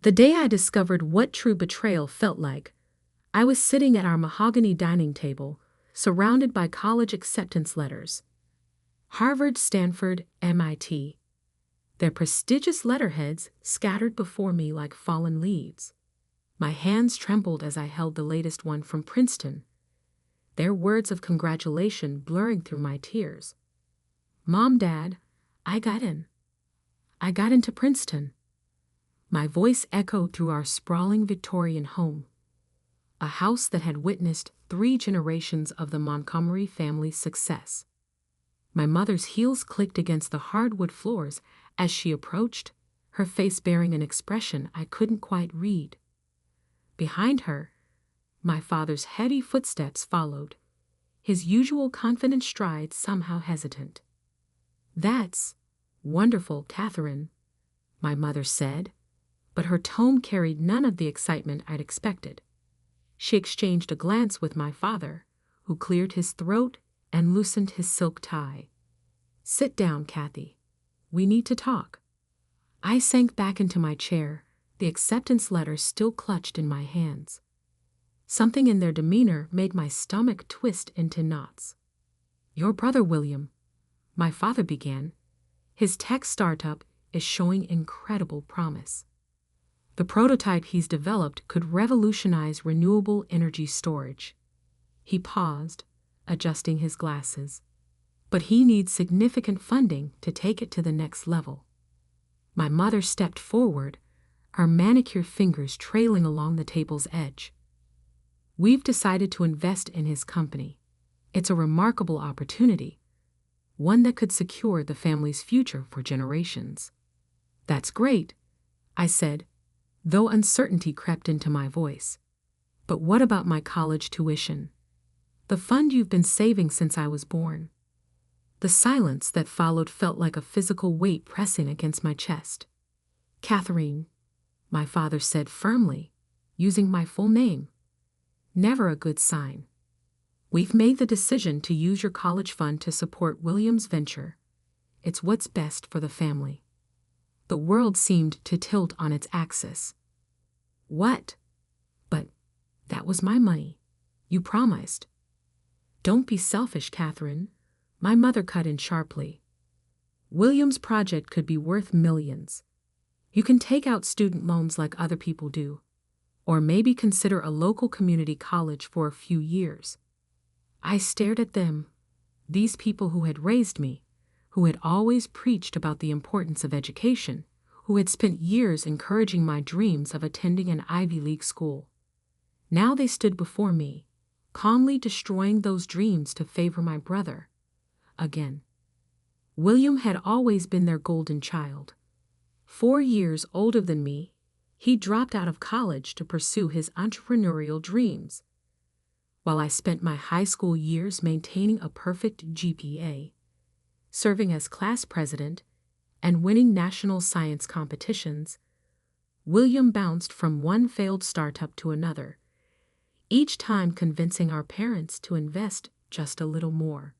The day I discovered what true betrayal felt like, I was sitting at our mahogany dining table, surrounded by college acceptance letters. Harvard, Stanford, MIT. Their prestigious letterheads scattered before me like fallen leaves. My hands trembled as I held the latest one from Princeton, their words of congratulation blurring through my tears. Mom, Dad, I got in. I got into Princeton. My voice echoed through our sprawling Victorian home, a house that had witnessed 3 generations of the Montgomery family's success. My mother's heels clicked against the hardwood floors as she approached, her face bearing an expression I couldn't quite read. Behind her, my father's heavy footsteps followed, his usual confident stride somehow hesitant. "That's wonderful, Catherine," my mother said, but her tone carried none of the excitement I'd expected. She exchanged a glance with my father, who cleared his throat and loosened his silk tie. "Sit down, Kathy. We need to talk." I sank back into my chair, the acceptance letter still clutched in my hands. Something in their demeanor made my stomach twist into knots. "Your brother William," my father began, "his tech startup is showing incredible promise. The prototype he's developed could revolutionize renewable energy storage." He paused, adjusting his glasses. "But he needs significant funding to take it to the next level." My mother stepped forward, her manicured fingers trailing along the table's edge. "We've decided to invest in his company. It's a remarkable opportunity, one that could secure the family's future for generations." "That's great," I said, though uncertainty crept into my voice. "But what about my college tuition? The fund you've been saving since I was born?" The silence that followed felt like a physical weight pressing against my chest. "Catherine," my father said firmly, using my full name. "Never a good sign. We've made the decision to use your college fund to support William's venture. It's what's best for the family." The world seemed to tilt on its axis. "What?" "But that was my money. You promised." "Don't be selfish, Catherine," my mother cut in sharply. "William's project could be worth millions. You can take out student loans like other people do, or maybe consider a local community college for a few years." I stared at them, these people who had raised me, who had always preached about the importance of education, who had spent years encouraging my dreams of attending an Ivy League school. Now they stood before me, calmly destroying those dreams to favor my brother. Again. William had always been their golden child. 4 years older than me, he dropped out of college to pursue his entrepreneurial dreams, while I spent my high school years maintaining a perfect GPA, serving as class president, and winning national science competitions. William bounced from one failed startup to another, each time convincing our parents to invest just a little more.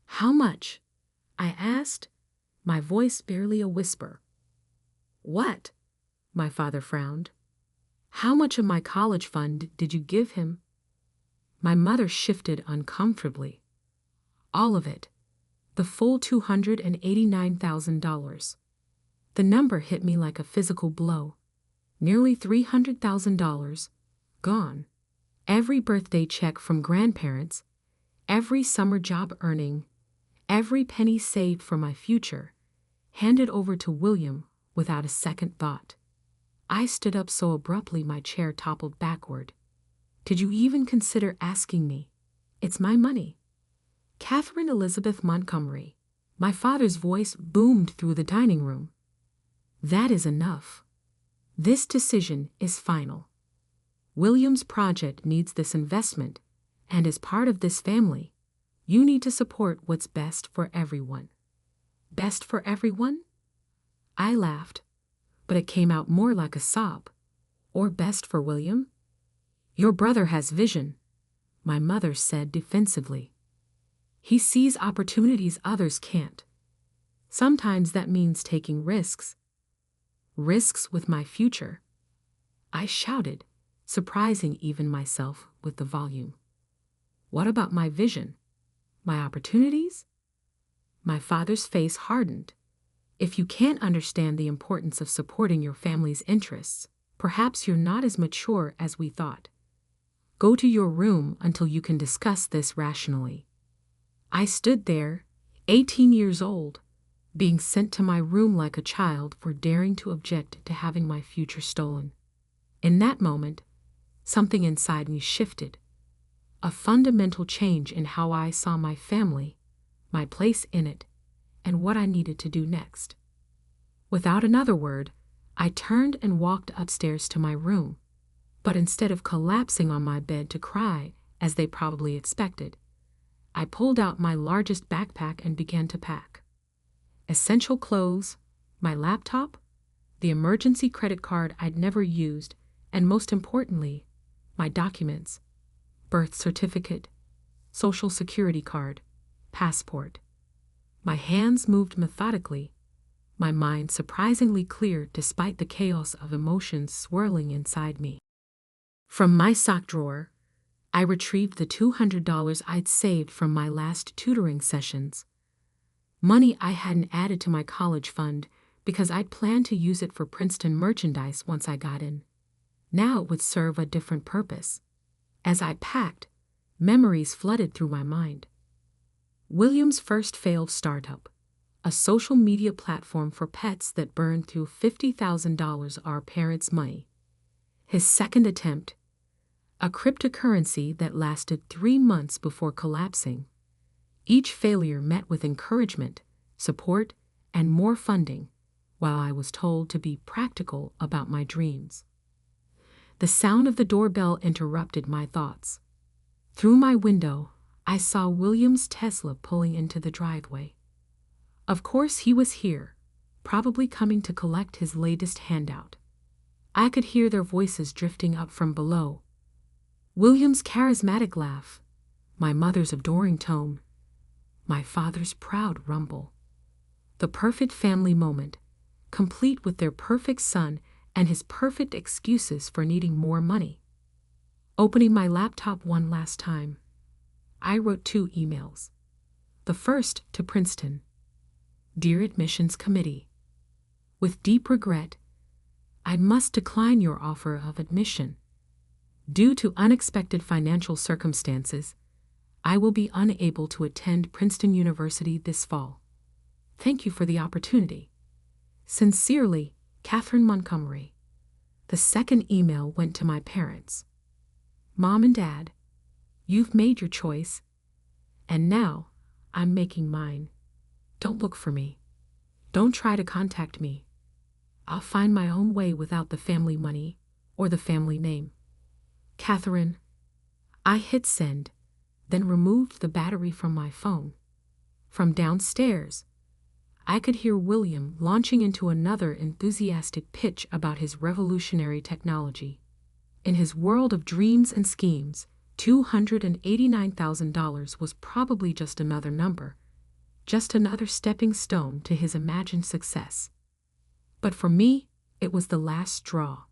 "How much?" I asked, my voice barely a whisper. "What?" my father frowned. "How much of my college fund did you give him?" My mother shifted uncomfortably. "All of it. The full $289,000. The number hit me like a physical blow. Nearly $300,000 gone. Every birthday check from grandparents, every summer job earning, every penny saved for my future, handed over to William without a second thought." I stood up so abruptly my chair toppled backward. "Did you even consider asking me? It's my money." "Catherine Elizabeth Montgomery," my father's voice boomed through the dining room. "That is enough. This decision is final. William's project needs this investment, and as part of this family, you need to support what's best for everyone." "Best for everyone?" I laughed, but it came out more like a sob. "Or best for William?" "Your brother has vision," my mother said defensively. "He sees opportunities others can't. Sometimes that means taking risks. Risks with my future, I shouted, surprising even myself with the volume. What about my vision? My opportunities? My father's face hardened. If you can't understand the importance of supporting your family's interests, perhaps you're not as mature as we thought. Go to your room until you can discuss this rationally. I stood there, 18 years old, being sent to my room like a child for daring to object to having my future stolen. In that moment, something inside me shifted. A fundamental change in how I saw my family, my place in it, and what I needed to do next. Without another word, I turned and walked upstairs to my room. But instead of collapsing on my bed to cry, as they probably expected, I pulled out my largest backpack and began to pack. Essential clothes, my laptop, the emergency credit card I'd never used, and most importantly, my documents, birth certificate, social security card, passport. My hands moved methodically, my mind surprisingly clear despite the chaos of emotions swirling inside me. From my sock drawer, I retrieved the $200 I'd saved from my last tutoring sessions. Money I hadn't added to my college fund because I'd planned to use it for Princeton merchandise once I got in. Now it would serve a different purpose. As I packed, memories flooded through my mind. William's first failed startup, a social media platform for pets that burned through $50,000 our parents' money. His second attempt, a cryptocurrency that lasted 3 months before collapsing. Each failure met with encouragement, support, and more funding, while I was told to be practical about my dreams. The sound of the doorbell interrupted my thoughts. Through my window, I saw William's Tesla pulling into the driveway. Of course he was here, probably coming to collect his latest handout. I could hear their voices drifting up from below. William's charismatic laugh, my mother's adoring tone, my father's proud rumble. The perfect family moment, complete with their perfect son and his perfect excuses for needing more money. Opening my laptop one last time, I wrote 2 emails. The first to Princeton. Dear Admissions Committee, with deep regret, I must decline your offer of admission. Due to unexpected financial circumstances, I will be unable to attend Princeton University this fall. Thank you for the opportunity. Sincerely, Catherine Montgomery. The second email went to my parents. Mom and Dad, you've made your choice, and now I'm making mine. Don't look for me. Don't try to contact me. I'll find my own way without the family money or the family name. Catherine. I hit send, then removed the battery from my phone. From downstairs, I could hear William launching into another enthusiastic pitch about his revolutionary technology. In his world of dreams and schemes, $289,000 was probably just another number, just another stepping stone to his imagined success. But for me, it was the last straw.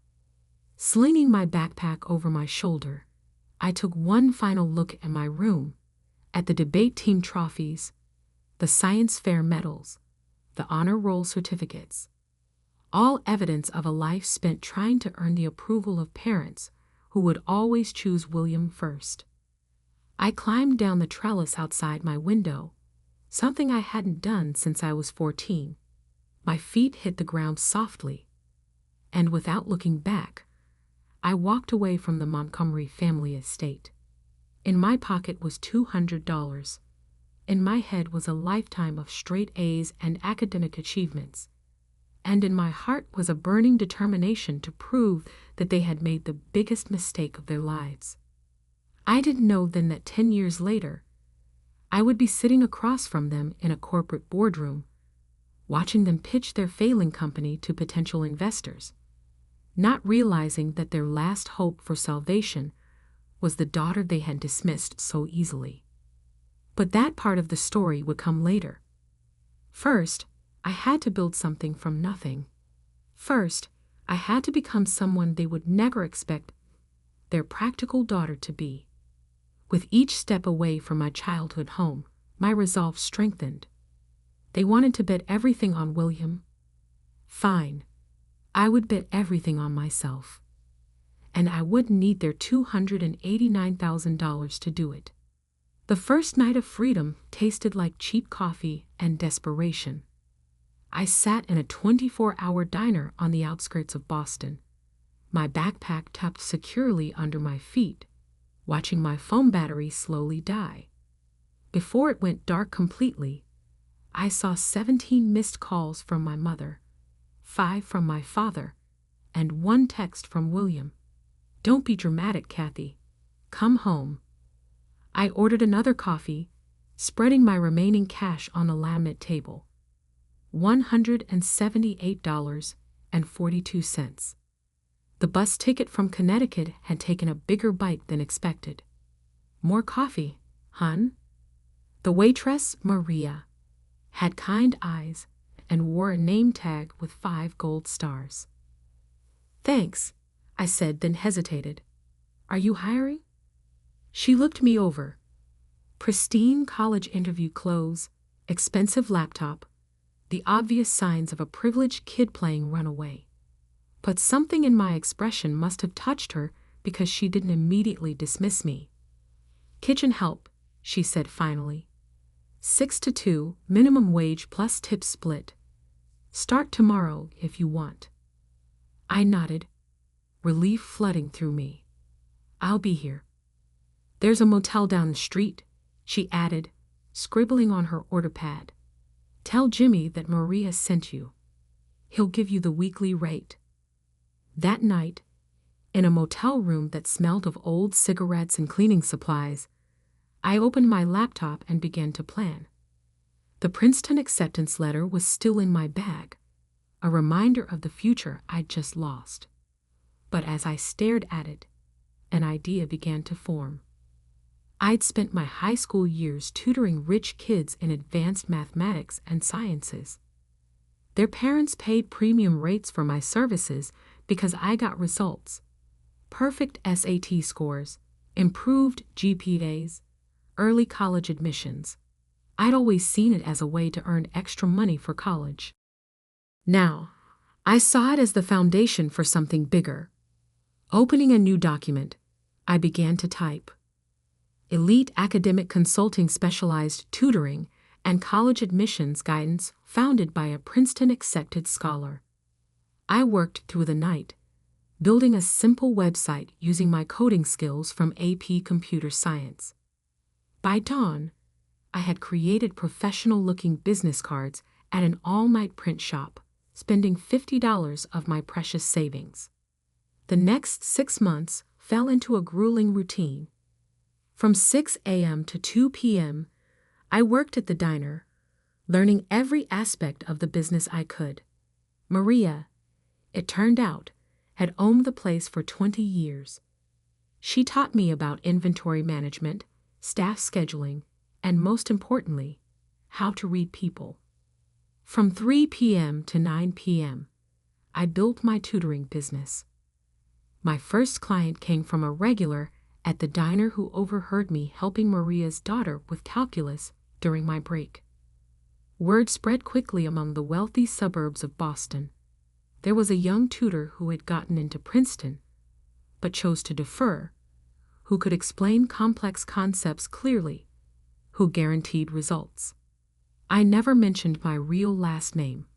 Slinging my backpack over my shoulder, I took one final look at my room, at the debate team trophies, the science fair medals, the honor roll certificates, all evidence of a life spent trying to earn the approval of parents who would always choose William first. I climbed down the trellis outside my window, something I hadn't done since I was 14. My feet hit the ground softly, and without looking back, I walked away from the Montgomery family estate. In my pocket was $200. In my head was a lifetime of straight A's and academic achievements. And in my heart was a burning determination to prove that they had made the biggest mistake of their lives. I didn't know then that 10 years later, I would be sitting across from them in a corporate boardroom, watching them pitch their failing company to potential investors, not realizing that their last hope for salvation was the daughter they had dismissed so easily. But that part of the story would come later. First, I had to build something from nothing. First, I had to become someone they would never expect their practical daughter to be. With each step away from my childhood home, my resolve strengthened. They wanted to bet everything on William. Fine. I would bet everything on myself. And I wouldn't need their $289,000 to do it. The first night of freedom tasted like cheap coffee and desperation. I sat in a 24-hour diner on the outskirts of Boston, my backpack tucked securely under my feet, watching my phone battery slowly die. Before it went dark completely, I saw 17 missed calls from my mother, 5 from my father, and 1 text from William. "Don't be dramatic, Kathy. Come home." I ordered another coffee, spreading my remaining cash on the laminate table. $178.42. The bus ticket from Connecticut had taken a bigger bite than expected. "More coffee, hun?" The waitress, Maria, had kind eyes and wore a name tag with 5 gold stars. "Thanks," I said, then hesitated. "Are you hiring?" She looked me over. Pristine college interview clothes, expensive laptop, the obvious signs of a privileged kid playing runaway. But something in my expression must have touched her because she didn't immediately dismiss me. "Kitchen help," she said finally. 6 to 2, minimum wage plus tip split. "Start tomorrow if you want." I nodded, relief flooding through me. "I'll be here." "There's a motel down the street," she added, scribbling on her order pad. "Tell Jimmy that Maria sent you. He'll give you the weekly rate." That night, in a motel room that smelled of old cigarettes and cleaning supplies, I opened my laptop and began to plan. The Princeton acceptance letter was still in my bag, a reminder of the future I'd just lost. But as I stared at it, an idea began to form. I'd spent my high school years tutoring rich kids in advanced mathematics and sciences. Their parents paid premium rates for my services because I got results: perfect SAT scores, improved GPAs, early college admissions. I'd always seen it as a way to earn extra money for college. Now, I saw it as the foundation for something bigger. Opening a new document, I began to type: Elite Academic Consulting Specialized Tutoring and College Admissions Guidance founded by a Princeton-accepted scholar. I worked through the night, building a simple website using my coding skills from AP Computer Science. By dawn, I had created professional-looking business cards at an all-night print shop, spending $50 of my precious savings. The next 6 months fell into a grueling routine. From 6 a.m. to 2 p.m., I worked at the diner, learning every aspect of the business I could. Maria, it turned out, had owned the place for 20 years. She taught me about inventory management, staff scheduling, and most importantly, how to read people. From 3 p.m. to 9 p.m., I built my tutoring business. My first client came from a regular at the diner who overheard me helping Maria's daughter with calculus during my break. Word spread quickly among the wealthy suburbs of Boston. There was a young tutor who had gotten into Princeton, but chose to defer, who could explain complex concepts clearly, who guaranteed results. I never mentioned my real last name.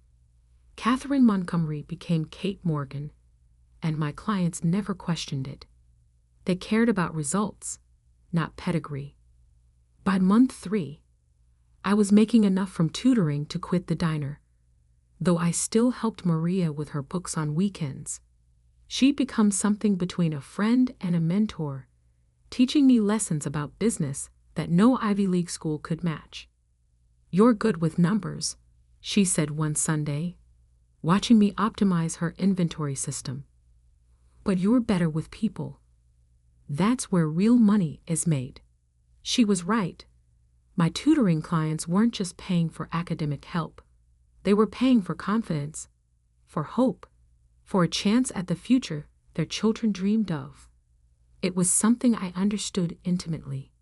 Catherine Montgomery became Kate Morgan, and my clients never questioned it. They cared about results, not pedigree. By month 3, I was making enough from tutoring to quit the diner, though I still helped Maria with her books on weekends. She'd become something between a friend and a mentor, teaching me lessons about business that no Ivy League school could match. "You're good with numbers," she said one Sunday, watching me optimize her inventory system. "But you're better with people. That's where real money is made." She was right. My tutoring clients weren't just paying for academic help. They were paying for confidence, for hope, for a chance at the future their children dreamed of. It was something I understood intimately.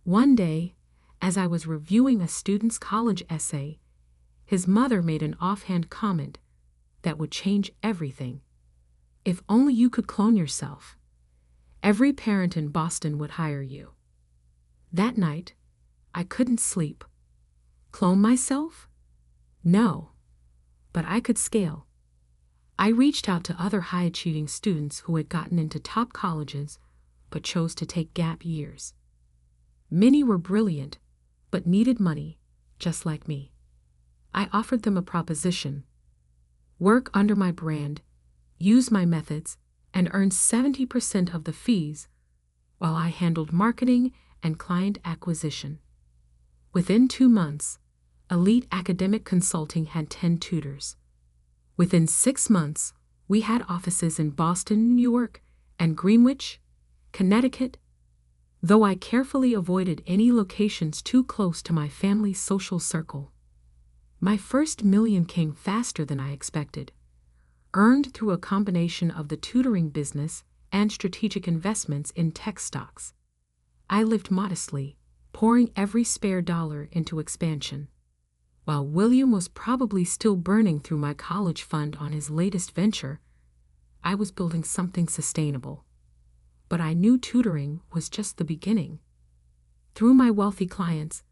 One day, as I was reviewing a student's college essay, his mother made an offhand comment that would change everything. If only you could clone yourself. Every parent in Boston would hire you. That night, I couldn't sleep. Clone myself? No. But I could scale. I reached out to other high-achieving students who had gotten into top colleges but chose to take gap years. Many were brilliant, but needed money, just like me. I offered them a proposition: work under my brand, use my methods, and earn 70% of the fees while I handled marketing and client acquisition. Within 2 months, Elite Academic Consulting had 10 tutors. Within 6 months, we had offices in Boston, New York, and Greenwich, Connecticut, though I carefully avoided any locations too close to my family's social circle. My first million came faster than I expected, earned through a combination of the tutoring business and strategic investments in tech stocks. I lived modestly, pouring every spare dollar into expansion. While William was probably still burning through my college fund on his latest venture, I was building something sustainable. But I knew tutoring was just the beginning. Through my wealthy clients,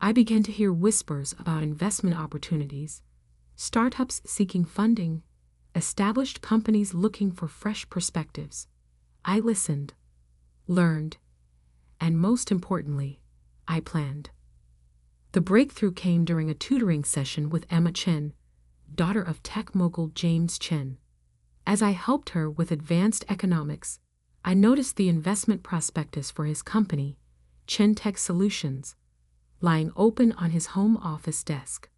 I began to hear whispers about investment opportunities, startups seeking funding, established companies looking for fresh perspectives. I listened, learned, and most importantly, I planned. The breakthrough came during a tutoring session with Emma Chen, daughter of tech mogul James Chen. As I helped her with advanced economics, I noticed the investment prospectus for his company, Chen Tech Solutions, lying open on his home office desk.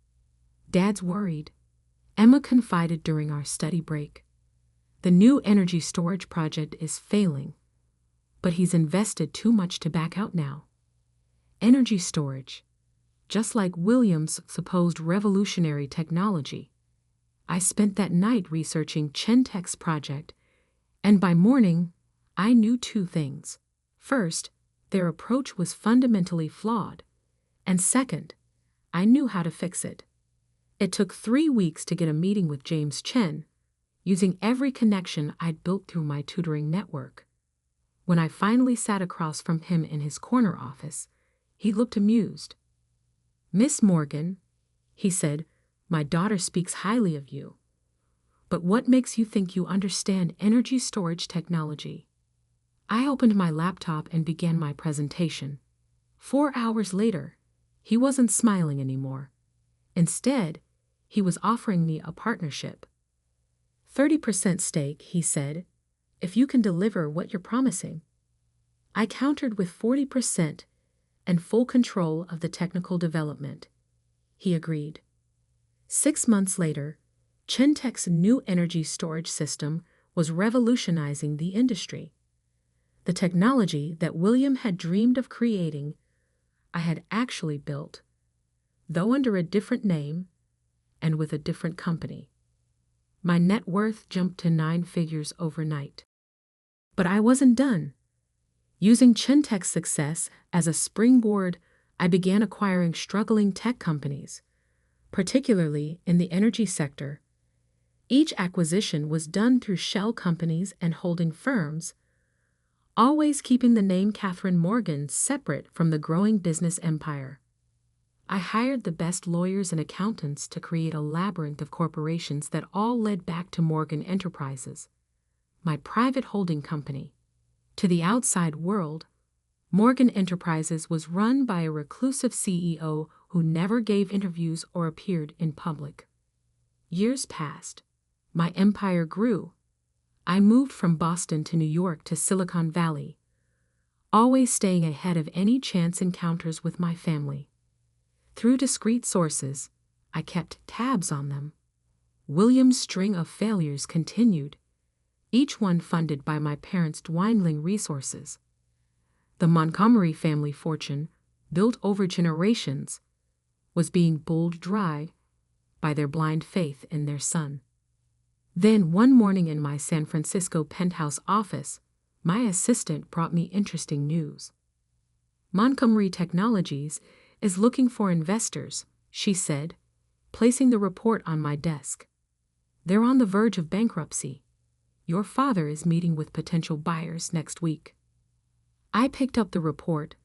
"Dad's worried," Emma confided during our study break. "The new energy storage project is failing, but he's invested too much to back out now." Energy storage, just like William's supposed revolutionary technology. I spent that night researching Chen Tech's project, and by morning, I knew 2 things. First, their approach was fundamentally flawed, and second, I knew how to fix it. It took 3 weeks to get a meeting with James Chen, using every connection I'd built through my tutoring network. When I finally sat across from him in his corner office, he looked amused. "Miss Morgan," he said, "my daughter speaks highly of you. But what makes you think you understand energy storage technology?" I opened my laptop and began my presentation. 4 hours later, he wasn't smiling anymore. Instead, he was offering me a partnership. 30% stake, he said, if you can deliver what you're promising. I countered with 40% and full control of the technical development. He agreed. 6 months later, Chen Tech's new energy storage system was revolutionizing the industry. The technology that William had dreamed of creating, I had actually built, though under a different name and with a different company. My net worth jumped to 9 figures overnight. But I wasn't done. Using Chen Tech's success as a springboard, I began acquiring struggling tech companies, particularly in the energy sector. Each acquisition was done through shell companies and holding firms, always keeping the name Catherine Morgan separate from the growing business empire. I hired the best lawyers and accountants to create a labyrinth of corporations that all led back to Morgan Enterprises, my private holding company. To the outside world, Morgan Enterprises was run by a reclusive CEO who never gave interviews or appeared in public. Years passed. My empire grew. I moved from Boston to New York to Silicon Valley, always staying ahead of any chance encounters with my family. Through discreet sources, I kept tabs on them. William's string of failures continued, each one funded by my parents' dwindling resources. The Montgomery family fortune, built over generations, was being bowled dry by their blind faith in their son. Then one morning in my San Francisco penthouse office, my assistant brought me interesting news. Montgomery Technologies is looking for investors, she said, placing the report on my desk. They're on the verge of bankruptcy. Your father is meeting with potential buyers next week. I picked up the report,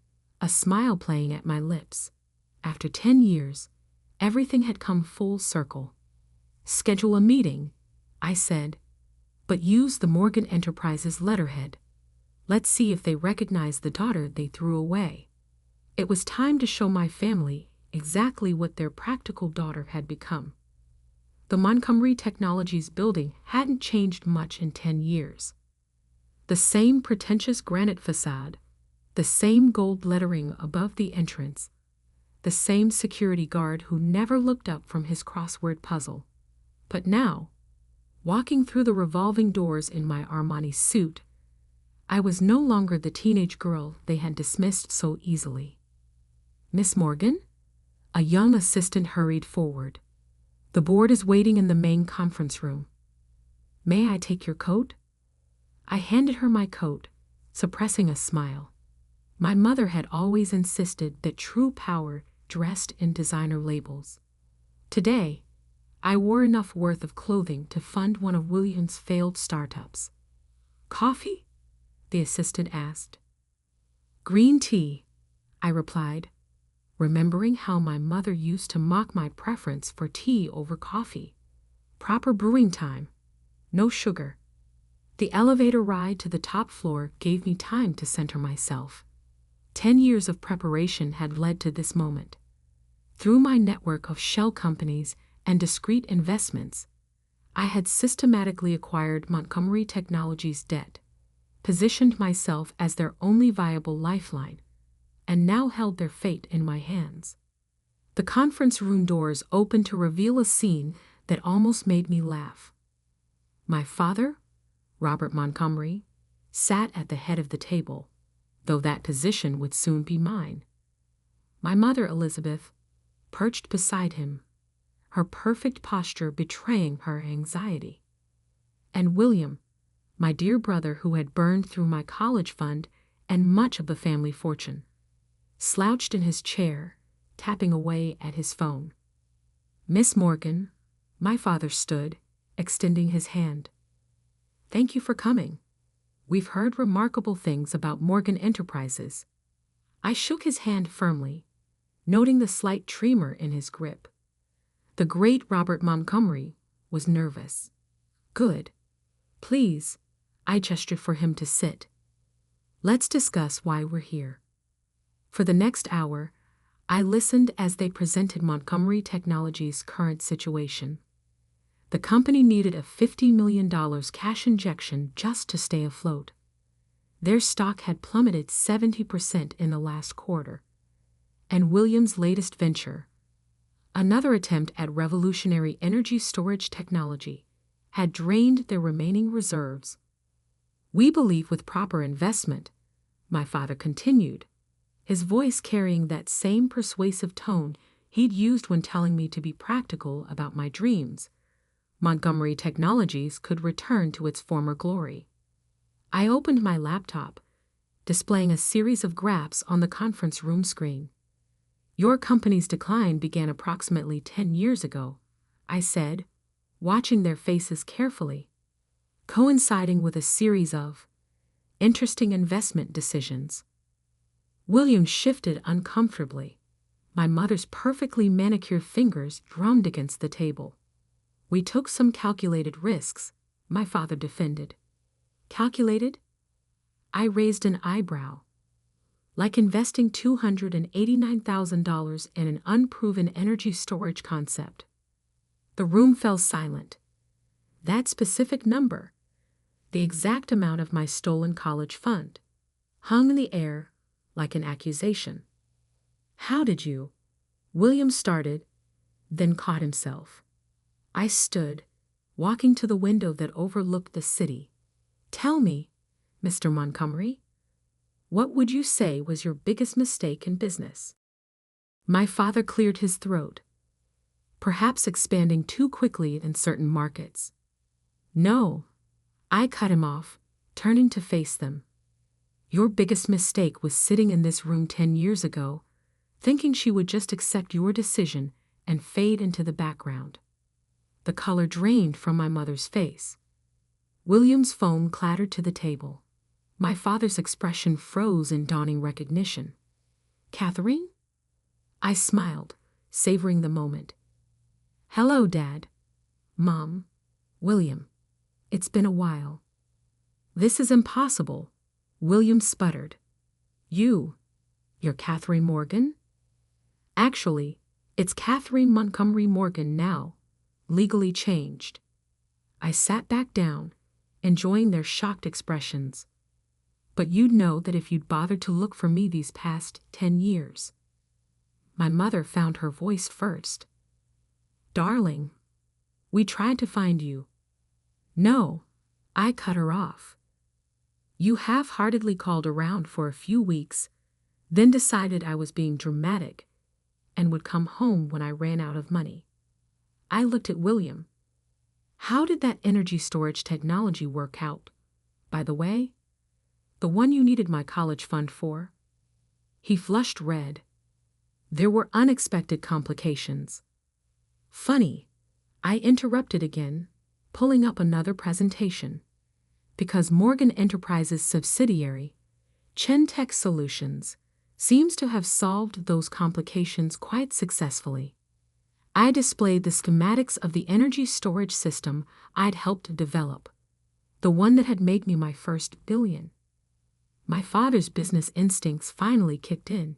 a smile playing at my lips. After 10 years, everything had come full circle. Schedule a meeting, I said, but use the Morgan Enterprises letterhead. Let's see if they recognize the daughter they threw away. It was time to show my family exactly what their practical daughter had become. The Montgomery Technologies building hadn't changed much in 10 years. The same pretentious granite facade, the same gold lettering above the entrance, the same security guard who never looked up from his crossword puzzle. But now, walking through the revolving doors in my Armani suit, I was no longer the teenage girl they had dismissed so easily. Miss Morgan? A young assistant hurried forward. The board is waiting in the main conference room. May I take your coat? I handed her my coat, suppressing a smile. My mother had always insisted that true power dressed in designer labels. Today, I wore enough worth of clothing to fund one of William's failed startups. Coffee? The assistant asked. Green tea, I replied, remembering how my mother used to mock my preference for tea over coffee. Proper brewing time, no sugar. The elevator ride to the top floor gave me time to center myself. 10 years of preparation had led to this moment. Through my network of shell companies and discrete investments, I had systematically acquired Montgomery Technologies' debt, positioned myself as their only viable lifeline, and now held their fate in my hands. The conference room doors opened to reveal a scene that almost made me laugh. My father, Robert Montgomery, sat at the head of the table, though that position would soon be mine. My mother, Elizabeth, perched beside him, her perfect posture betraying her anxiety. And William, my dear brother who had burned through my college fund and much of the family fortune, slouched in his chair, tapping away at his phone. Miss Morgan, my father stood, extending his hand. Thank you for coming. We've heard remarkable things about Morgan Enterprises. I shook his hand firmly, noting the slight tremor in his grip. The great Robert Montgomery was nervous. Good. Please, I gestured for him to sit. Let's discuss why we're here. For the next hour, I listened as they presented Montgomery Technologies' current situation. The company needed a $50 million cash injection just to stay afloat. Their stock had plummeted 70% in the last quarter. And William's latest venture, another attempt at revolutionary energy storage technology, had drained their remaining reserves. We believe with proper investment, my father continued, his voice carrying that same persuasive tone he'd used when telling me to be practical about my dreams, Montgomery Technologies could return to its former glory. I opened my laptop, displaying a series of graphs on the conference room screen. Your company's decline began approximately 10 years ago, I said, watching their faces carefully, coinciding with a series of interesting investment decisions. William shifted uncomfortably. My mother's perfectly manicured fingers drummed against the table. We took some calculated risks, my father defended. Calculated? I raised an eyebrow. Like investing $289,000 in an unproven energy storage concept. The room fell silent. That specific number, the exact amount of my stolen college fund, hung in the air like an accusation. How did you? William started, then caught himself. I stood, walking to the window that overlooked the city. Tell me, Mr. Montgomery, what would you say was your biggest mistake in business? My father cleared his throat. Perhaps expanding too quickly in certain markets. No, I cut him off, turning to face them. Your biggest mistake was sitting in this room 10 years ago, thinking she would just accept your decision and fade into the background. The color drained from my mother's face. William's phone clattered to the table. My father's expression froze in dawning recognition. Catherine? I smiled, savoring the moment. Hello, Dad. Mom. William. It's been a while. This is impossible, William sputtered. You're Catherine Morgan? Actually, it's Catherine Montgomery Morgan now, legally changed. I sat back down, enjoying their shocked expressions. But you'd know that if you'd bothered to look for me these past 10 years. My mother found her voice first. Darling, we tried to find you. No, I cut her off. You half-heartedly called around for a few weeks, then decided I was being dramatic and would come home when I ran out of money. I looked at William. How did that energy storage technology work out, by the way? The one you needed my college fund for? He flushed red. There were unexpected complications. Funny, I interrupted again, pulling up another presentation. Because Morgan Enterprises' subsidiary, Chentech Solutions, seems to have solved those complications quite successfully. I displayed the schematics of the energy storage system I'd helped develop, the one that had made me my first billion. My father's business instincts finally kicked in.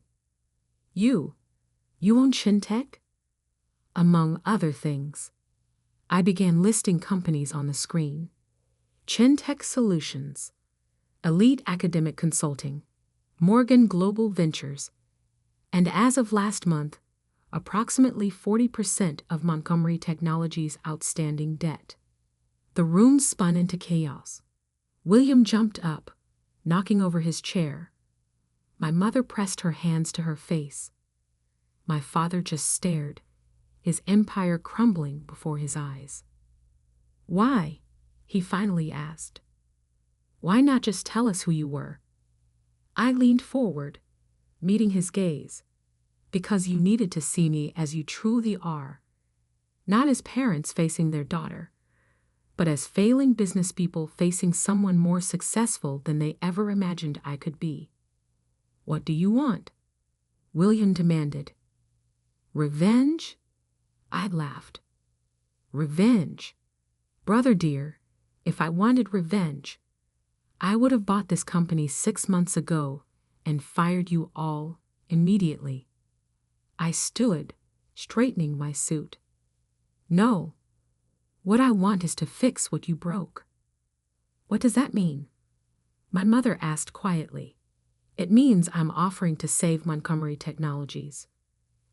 You own Chentech? Among other things. I began listing companies on the screen. Chentech Solutions, Elite Academic Consulting, Morgan Global Ventures, and as of last month, approximately 40% of Montgomery Technology's outstanding debt. The room spun into chaos. William jumped up, knocking over his chair. My mother pressed her hands to her face. My father just stared, his empire crumbling before his eyes. Why? He finally asked. Why not just tell us who you were? I leaned forward, meeting his gaze. Because you needed to see me as you truly are. Not as parents facing their daughter, but as failing business people facing someone more successful than they ever imagined I could be. What do you want? William demanded. Revenge? I laughed. Revenge? Brother dear, if I wanted revenge, I would have bought this company 6 months ago and fired you all immediately. I stood, straightening my suit. No. What I want is to fix what you broke. What does that mean? My mother asked quietly. It means I'm offering to save Montgomery Technologies.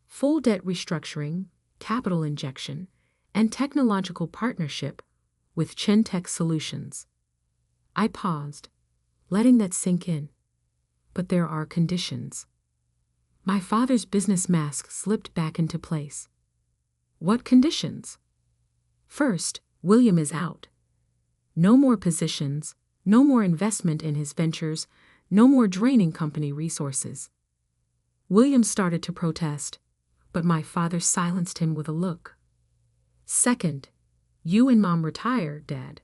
Full debt restructuring, capital injection, and technological partnership with Chentech Solutions. I paused, letting that sink in. But there are conditions. My father's business mask slipped back into place. What conditions? First, William is out. No more positions, no more investment in his ventures, no more draining company resources. William started to protest, but my father silenced him with a look. Second, you and Mom retire, Dad.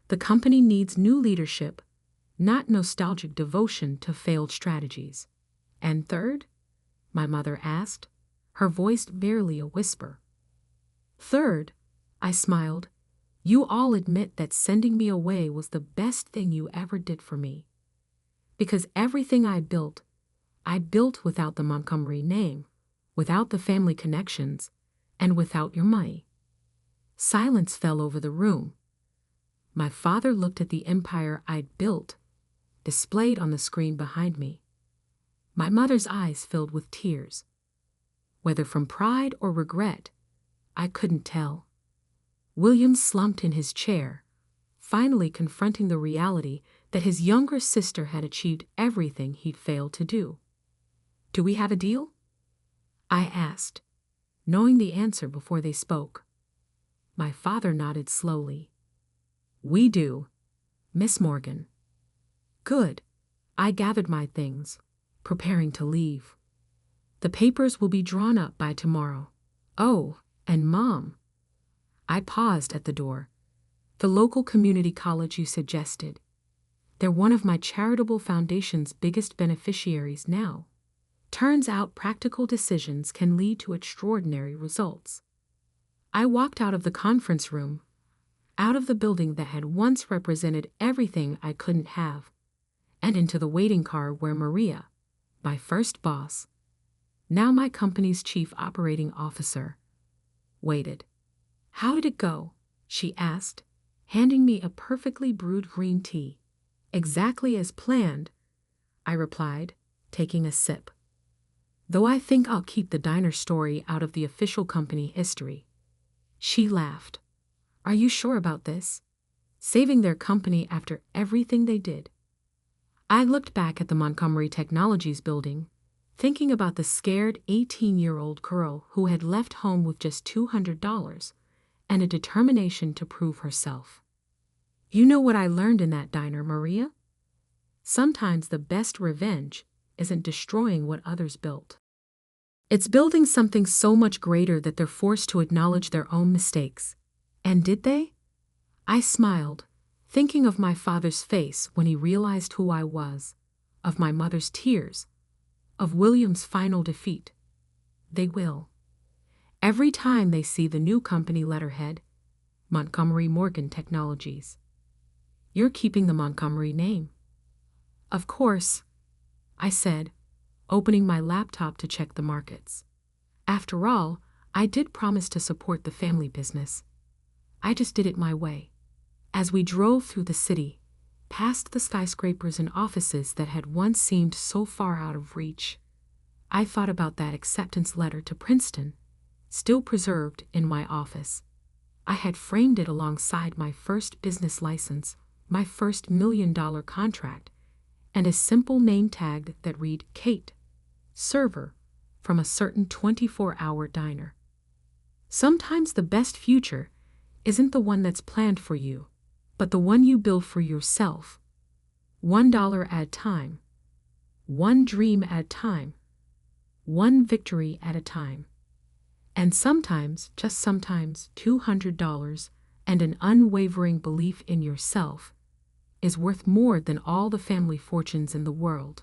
The company needs new leadership, not nostalgic devotion to failed strategies. And third? My mother asked, her voice barely a whisper. Third, I smiled, you all admit that sending me away was the best thing you ever did for me. Because everything I built without the Montgomery name, without the family connections, and without your money. Silence fell over the room. My father looked at the empire I'd built, displayed on the screen behind me. My mother's eyes filled with tears. Whether from pride or regret, I couldn't tell. William slumped in his chair, finally confronting the reality that his younger sister had achieved everything he'd failed to do. Do we have a deal? I asked, knowing the answer before they spoke. My father nodded slowly. We do, Miss Morgan. Good. I gathered my things, preparing to leave. The papers will be drawn up by tomorrow. Oh, and Mom. I paused at the door. The local community college you suggested. They're one of my charitable foundation's biggest beneficiaries now. Turns out practical decisions can lead to extraordinary results. I walked out of the conference room, out of the building that had once represented everything I couldn't have, and into the waiting car where Maria, my first boss, now my company's chief operating officer, waited. How did it go? She asked, handing me a perfectly brewed green tea. Exactly as planned, I replied, taking a sip. Though I think I'll keep the diner story out of the official company history. She laughed. Are you sure about this? Saving their company after everything they did. I looked back at the Montgomery Technologies building, thinking about the scared 18-year-old girl who had left home with just $200 and a determination to prove herself. You know what I learned in that diner, Maria? Sometimes the best revenge isn't destroying what others built. It's building something so much greater that they're forced to acknowledge their own mistakes. And did they? I smiled, thinking of my father's face when he realized who I was, of my mother's tears, of William's final defeat. They will. Every time they see the new company letterhead, Montgomery Morgan Technologies. You're keeping the Montgomery name. Of course, I said, opening my laptop to check the markets. After all, I did promise to support the family business. I just did it my way. As we drove through the city, past the skyscrapers and offices that had once seemed so far out of reach, I thought about that acceptance letter to Princeton, still preserved in my office. I had framed it alongside my first business license, my first $1 million contract, and a simple name tag that read Kate, server, from a certain 24-hour diner. Sometimes the best future isn't the one that's planned for you, but the one you build for yourself. $1 at a time. One dream at a time. One victory at a time. And sometimes, just sometimes, $200 and an unwavering belief in yourself is worth more than all the family fortunes in the world.